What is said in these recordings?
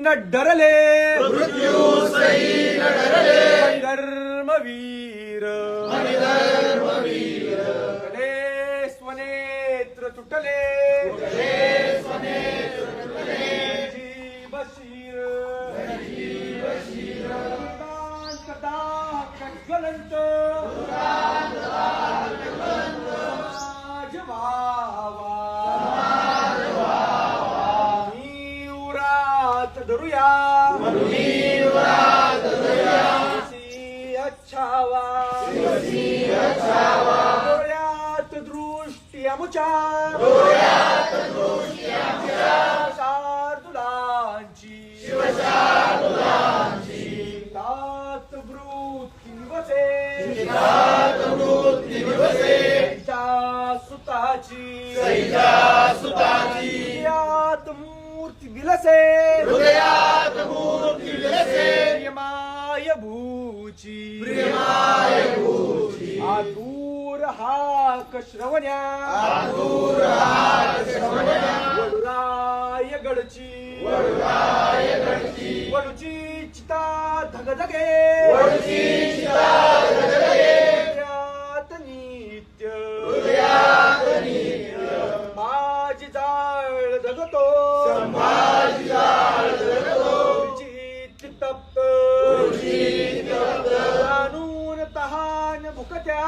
न डरले मृत्यूसही न डरले धर्मवीर तुटले स्वनेत्र तुटले ज्वलंत समाज व्हावा उरात धरूया अच्छावा डोळ्यात दृष्टी आमुच्या शार्दुलांची तात वृत्ती निवसे सुताची हृदयात मूर्ती विलसे प्रियमाय भूची आतूर हाक श्रवण्या वडुराय गडची वडूची चिता धगधगे हृदयात नित्य माझी जाळ धगतो चित्त तप्त जाणून तहान भुकत्या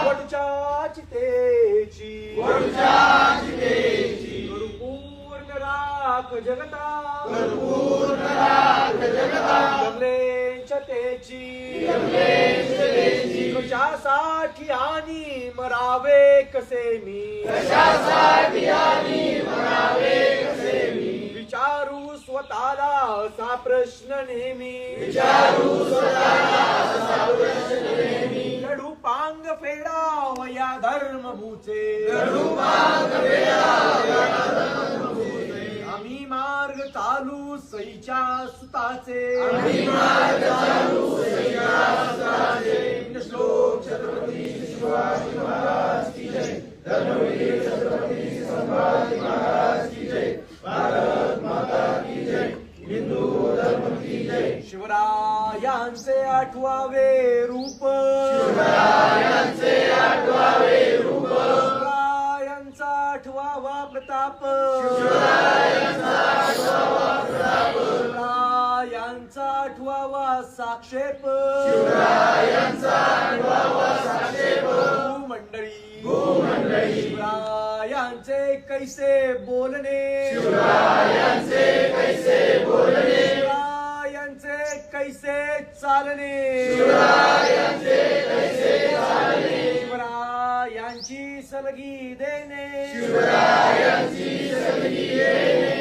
वडूच्या चितेची पूर्ण राख जगता जमलेंच्या तेची कशासाठी आणि मरावे कसे मी विचारू स्वतःला असा प्रश्न नेहमी लढू पांग फेडाव या धर्मभूचे आम्ही मार्ग चालू सईच्या सुताचे श्लोक छत्रपती शिवाजी महाराज की जय धर्मवीर छत्रपती संभाजी महाराज की जय भारत माता की जय हिंदू धर्म की जय शिवरायांचे आठवावे रूप शिवरायांचा आठवावा प्रताप शिवरायांचा आठवावा साक्षेप भूमंडळी शिवरायांचे कैसे बोलणे शिवरायांचे कैसे चालणे शिवरायांची सलगी देणे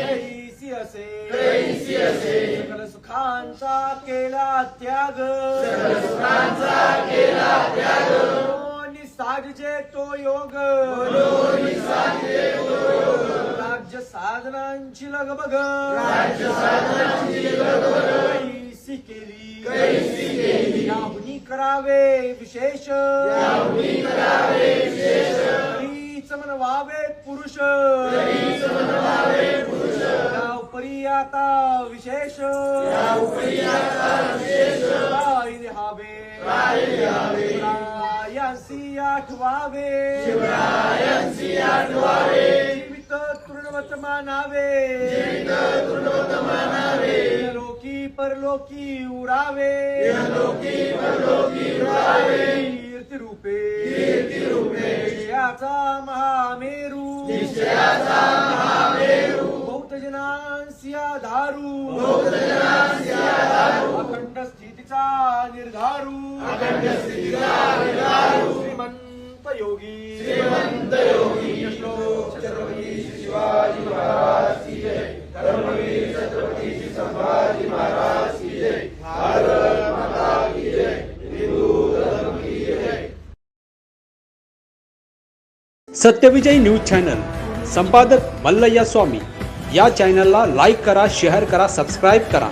कैसी असे सकल सुखांचा केला त्याग साधजे तो योग राज्य साधनांची लगबग कैसी केली याहुनी करावे विशेष तरीच म्हणवावे पुरुष यापरी आता विशेष शिवरायांसी आठवावे जीवित तृणवत मानावे लोकी परलोकी उरावे कीर्ती रूपे निश्चयाचा महामेरू बहुत जनांसी आधारू अखंड स्थितीचा निर्धारू श्रीमंत योगी श्लोक छत्रपती शिवाजी महाराज की जय धर्मवीर छत्रपती संभाजी महाराज की जय भारत माता की जय हिंदू धर्म की जय। सत्यविजय न्यूज चॅनल संपादक मल्लय्या स्वामी या चॅनलला लाईक करा, शेअर करा, सबस्क्राईब करा।